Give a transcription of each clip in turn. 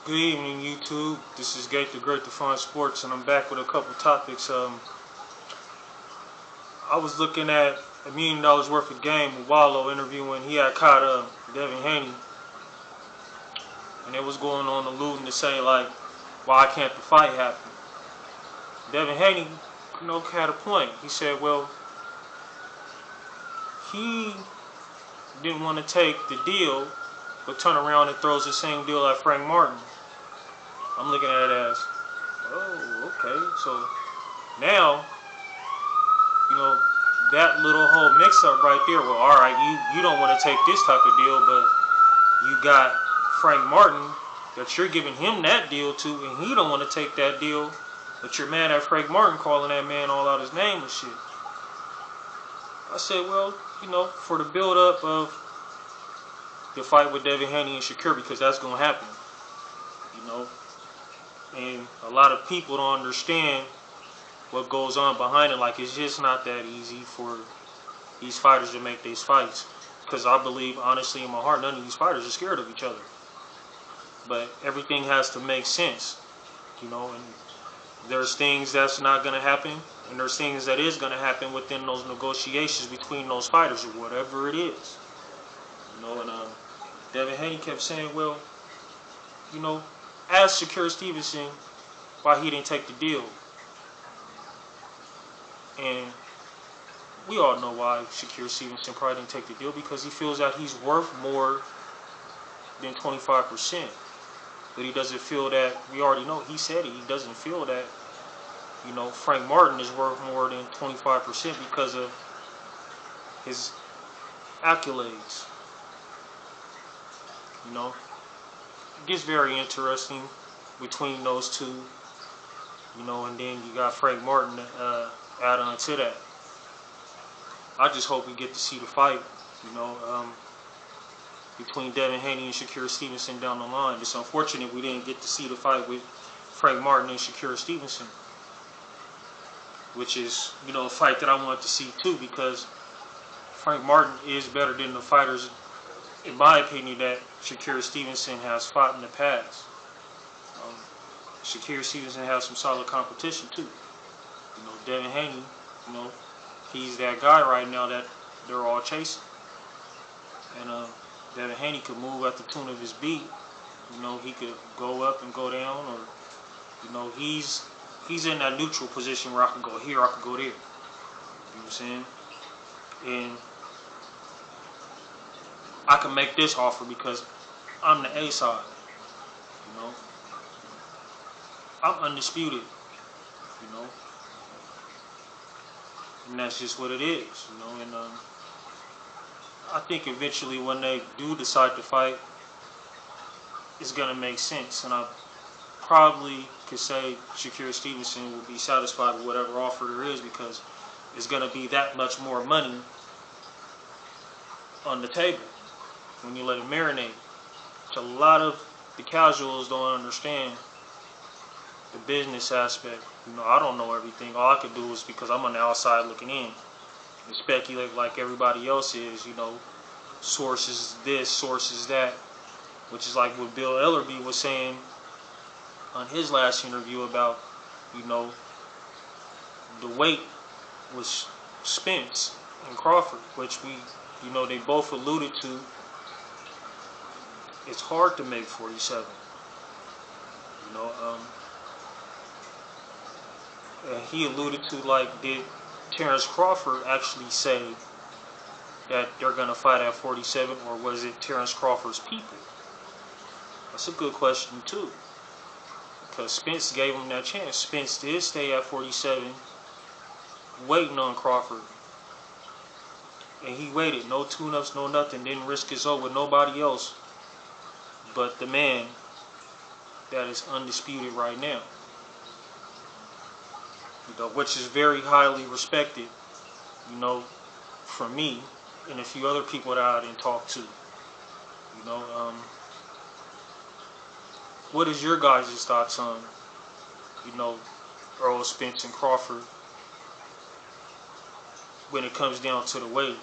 Good evening, YouTube. This is Gate the Great to Find Sports, and I'm back with a couple topics. I was looking at $1 million worth of game with Wallo interviewing. He had caught Devin Haney, and it was going on alluding to say like, why can't the fight happen? Devin Haney, had a point. He said, well, he didn't want to take the deal, but turn around and throws the same deal at Frank Martin. I'm looking at it as, oh, okay, so now that little whole mix-up right there. Well, all right, you don't want to take this type of deal, but you got Frank Martin that you're giving him that deal to, and he don't want to take that deal, but you're mad at Frank Martin calling that man all out his name and shit. I said, well, for the build-up of the fight with Devin Haney and Shakur, because that's going to happen, and a lot of people don't understand what goes on behind it. Like, it's just not that easy for these fighters to make these fights, because I believe, honestly, in my heart, none of these fighters are scared of each other. But everything has to make sense, and there's things that's not going to happen, and there's things that is going to happen within those negotiations between those fighters, or whatever it is. And Devin Haney kept saying, well, ask Shakur Stevenson why he didn't take the deal. And we all know why Shakur Stevenson probably didn't take the deal, because he feels that he's worth more than 25%. But he doesn't feel that, we already know, he said it, he doesn't feel that, Frank Martin is worth more than 25% because of his accolades. It gets very interesting between those two, and then you got Frank Martin add on to that. I just hope we get to see the fight, between Devin Haney and Shakur Stevenson down the line. It's unfortunate we didn't get to see the fight with Frank Martin and Shakur Stevenson, which is, a fight that I want to see too, because Frank Martin is better than the fighters, in my opinion, that Shakur Stevenson has fought in the past. Shakur Stevenson has some solid competition too. Devin Haney, he's that guy right now that they're all chasing. And Devin Haney could move at the tune of his beat. He could go up and go down, or he's in that neutral position where I can go here, I can go there. You know what I'm saying? And I can make this offer because I'm the A side. I'm undisputed. And that's just what it is. And I think eventually when they do decide to fight, it's gonna make sense. And I probably could say Shakur Stevenson will be satisfied with whatever offer there is, because it's gonna be that much more money on the table when you let it marinate. Which a lot of the casuals don't understand the business aspect. I don't know everything. All I could do is, because I'm on the outside looking in, and speculate like everybody else is, sources this, sources that, which is like what Bill Ellerby was saying on his last interview about, the weight was Spence and Crawford, which they both alluded to. It's hard to make 47. And he alluded to, like, did Terrence Crawford actually say that they're going to fight at 47, or was it Terrence Crawford's people? That's a good question, too. Because Spence gave him that chance. Spence did stay at 47, waiting on Crawford. And he waited. No tune-ups, no nothing. Didn't risk his own with nobody else but the man that is undisputed right now. Which is very highly respected, from me and a few other people that I didn't talk to. What is your guys' thoughts on, Earl Spence and Crawford when it comes down to the weight?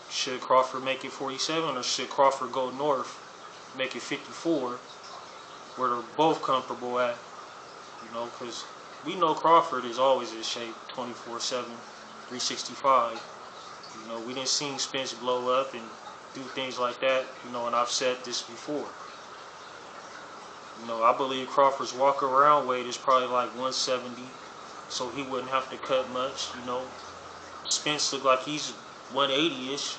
Should Crawford make it 47, or should Crawford go north, make it 54, where they're both comfortable at, you know, because we know Crawford is always in shape 24/7, 365. You know, we didn't see Spence blow up and do things like that, you know, and I've said this before. You know, I believe Crawford's walk around weight is probably like 170, so he wouldn't have to cut much, you know. Spence looked like he's 180-ish.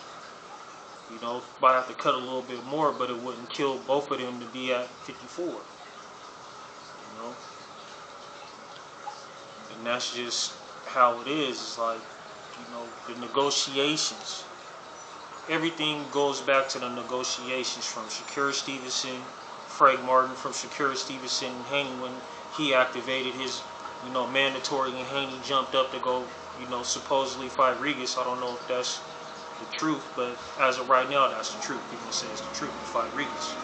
You know, might have to cut a little bit more, but it wouldn't kill both of them to be at 54. You know? And that's just how it is. It's like, you know, the negotiations. Everything goes back to the negotiations from Shakur Stevenson, Frank Martin, from Shakur Stevenson, and Haney when he activated his, you know, mandatory, and Haney jumped up to go, you know, supposedly fight Regis. I don't know if that's the truth, but as of right now, that's the truth. People say it's the truth to fight Regis.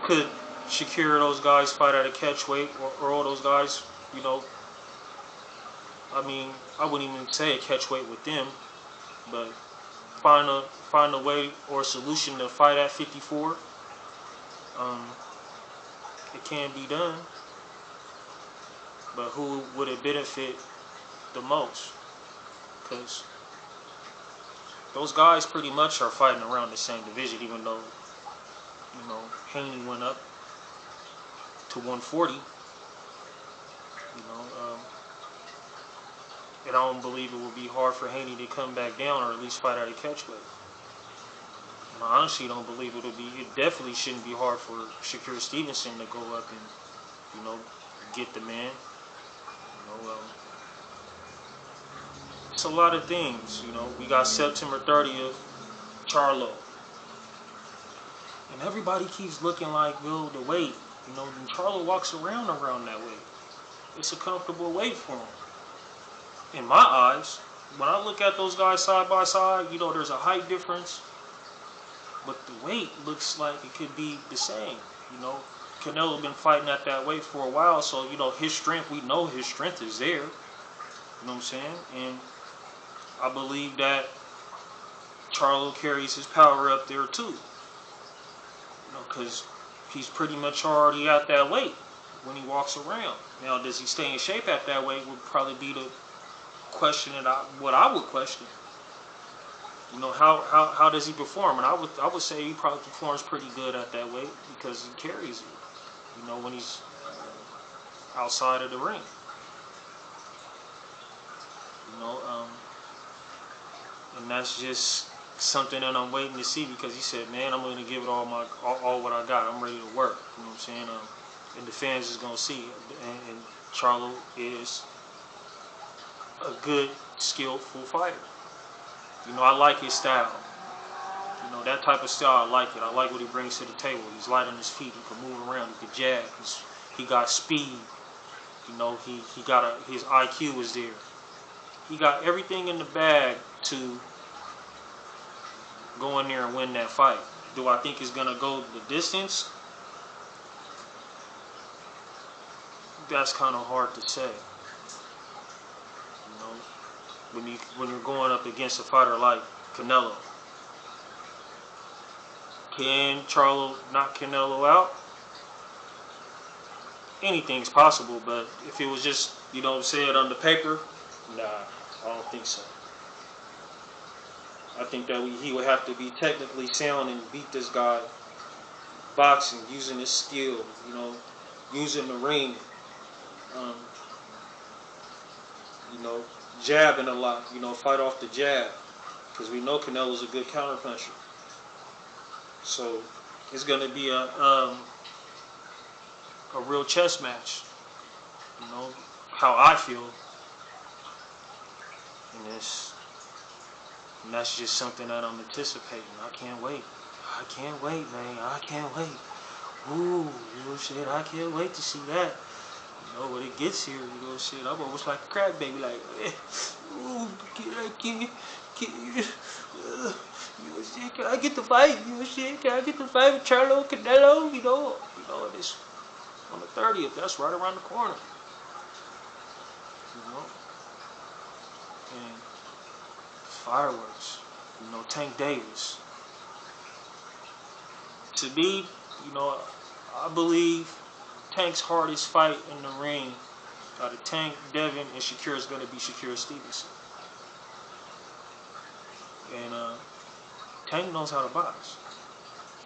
Could Shakur those guys fight at a catch weight, or all those guys, you know, I mean, I wouldn't even say a catch weight with them, but find a way or a solution to fight at 54. It can be done, but who would it benefit the most? Because those guys pretty much are fighting around the same division, even though, you know, Haney went up to 140. You know, and I don't believe it would be hard for Haney to come back down, or at least fight at a catch weight. And I honestly don't believe it definitely shouldn't be hard for Shakur Stevenson to go up and, you know, get the man. You know, it's a lot of things, you know. We got September 30th, Charlo. And everybody keeps looking like, well, the weight, you know, and Charlo walks around that weight. It's a comfortable weight for him. In my eyes, when I look at those guys side by side, you know, there's a height difference, but the weight looks like it could be the same. You know, Canelo been fighting at that weight for a while, so, you know, his strength, we know his strength is there. You know what I'm saying? And I believe that Charlo carries his power up there too. You know, because he's pretty much already at that weight when he walks around. Now, does he stay in shape at that weight would probably be the question that what I would question. You know, how does he perform? And I would say he probably performs pretty good at that weight because he carries it. You know, when he's outside of the ring. You know, and that's just something that I'm waiting to see, because he said, man, I'm going to give it all what I got. I'm ready to work. You know what I'm saying? And the fans is going to see. And Charlo is a good, skillful fighter. You know, I like his style. You know, that type of style, I like it. I like what he brings to the table. He's light on his feet. He can move around. He can jab. He got speed. You know, he got his IQ is there. He got everything in the bag to go in there and win that fight. Do I think he's going to go the distance? That's kind of hard to say. You know, when you're going up against a fighter like Canelo. Can Charlo knock Canelo out? Anything's possible, but if it was just, you know, said on the paper, nah, I don't think so. I think that he would have to be technically sound and beat this guy boxing, using his skill, you know, using the ring, you know, jabbing a lot, you know, fight off the jab, because we know Canelo's a good counterpuncher. So it's going to be a real chess match, you know, how I feel. And that's just something that I'm anticipating. I can't wait. I can't wait, man. I can't wait. Ooh, you know, shit, I can't wait to see that. You know, when it gets here, you know, shit, I'm almost like a crack baby, like, ooh, you know, shit, can I get the fight? You know, shit, can I get the fight with Charlo, Canelo? You know, this on the 30th. That's right around the corner. You know, and fireworks. You know, Tank Davis. To me, you know, I believe Tank's hardest fight in the ring out of Tank, Devin, and Shakur is going to be Shakur Stevenson. And Tank knows how to box.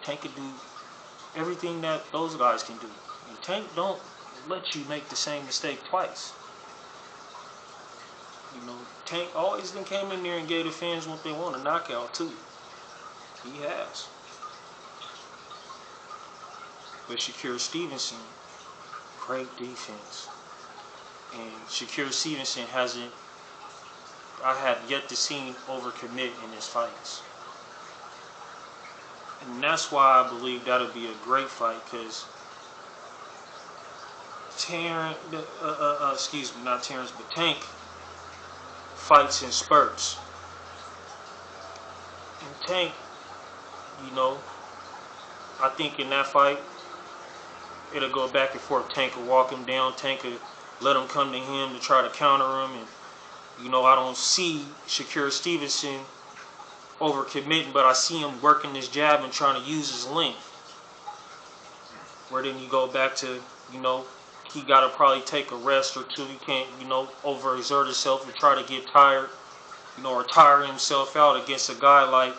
Tank can do everything that those guys can do. And Tank don't let you make the same mistake twice. You know, Tank always then came in there and gave the fans what they want, a knockout too. He has. But Shakur Stevenson, great defense. And Shakur Stevenson I have yet to see him overcommit in his fights. And that's why I believe that'll be a great fight, because Tank fights in spurts. And Tank, you know, I think in that fight, it'll go back and forth. Tank will walk him down. Tank will let him come to him to try to counter him. And, you know, I don't see Shakur Stevenson overcommitting, but I see him working his jab and trying to use his length. Where then you go back to, you know, he got to probably take a rest or two. He can't, you know, overexert himself and try to get tired, you know, or tire himself out against a guy like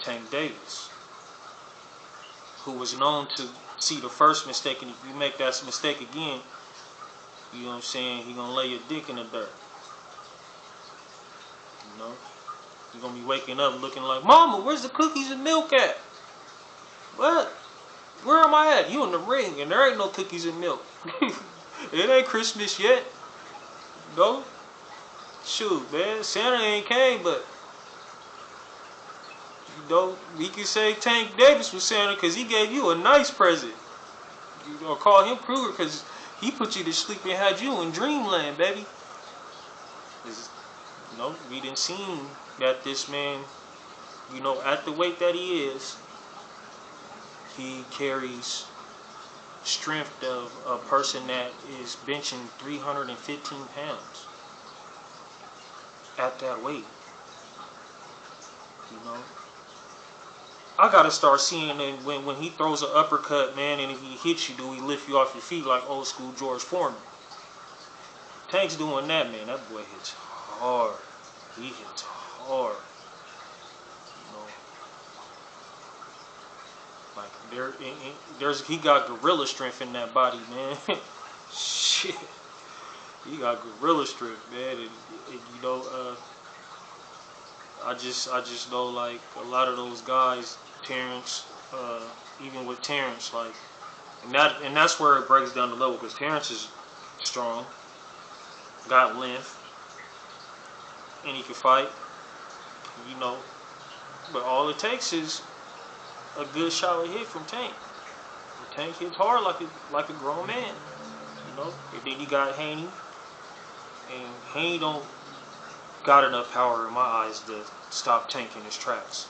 Tank Davis, who was known to see the first mistake, and if you make that mistake again, you know what I'm saying, you're going to lay your dick in the dirt. You know? You're going to be waking up looking like, Mama, where's the cookies and milk at? What? Where am I at? You in the ring, and there ain't no cookies and milk. It ain't Christmas yet. No? Shoot, man, Santa ain't came, but you know, we can say Tank Davis was Santa because he gave you a nice present. You know, call him Kruger because he put you to sleep and had you in dreamland, baby. You know, we didn't see that this man, you know, at the weight that he is, he carries strength of a person that is benching 315 pounds at that weight. You know, I gotta start seeing it when he throws an uppercut, man, and if he hits you, do he lift you off your feet like old school George Foreman? Tank's doing that, man. That boy hits hard. He hits hard. You know, like he got gorilla strength in that body, man. Shit, he got gorilla strength, man. And you know, I just know, like, a lot of those guys, Terrence, even with Terrence, like, and that's where it breaks down the level, because Terrence is strong, got length, and he can fight, you know, but all it takes is a good solid hit from Tank. And Tank hits hard like a grown man, you know. And then you got Haney, and Haney don't got enough power in my eyes to stop Tank in his tracks.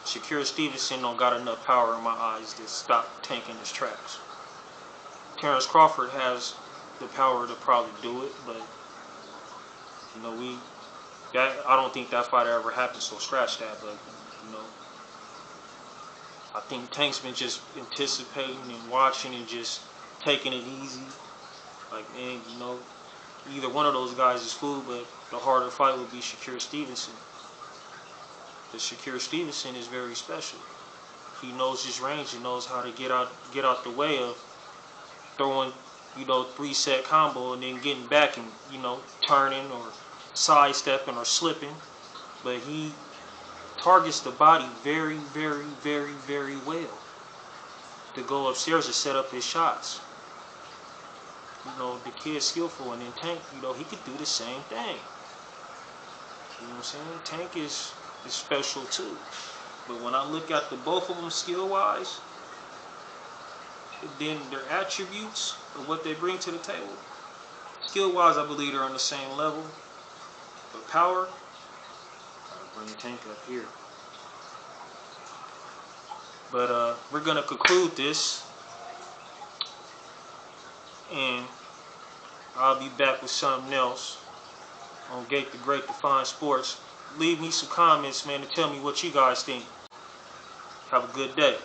Shakur Stevenson don't got enough power in my eyes to stop Tank in his tracks. Terrence Crawford has the power to probably do it, but you know, I don't think that fight ever happened, so scratch that. But you know, I think Tank's been just anticipating and watching and just taking it easy. Like, man, you know, either one of those guys is food, but the harder fight would be Shakur Stevenson. Because Shakur Stevenson is very special. He knows his range. He knows how to get out the way of throwing, you know, 3-set combo and then getting back and, you know, turning or sidestepping or slipping. But he targets the body very, very, very, very well to go upstairs and set up his shots. You know, the kid's skillful, and then Tank, you know, he could do the same thing. You know what I'm saying? Tank is special too. But when I look at the both of them skill-wise, then their attributes of what they bring to the table, skill-wise, I believe they're on the same level. But power, gotta bring Tank up here. But we're gonna conclude this, and I'll be back with something else on Gate the Great Define Sports. Leave me some comments, man, to tell me what you guys think. Have a good day.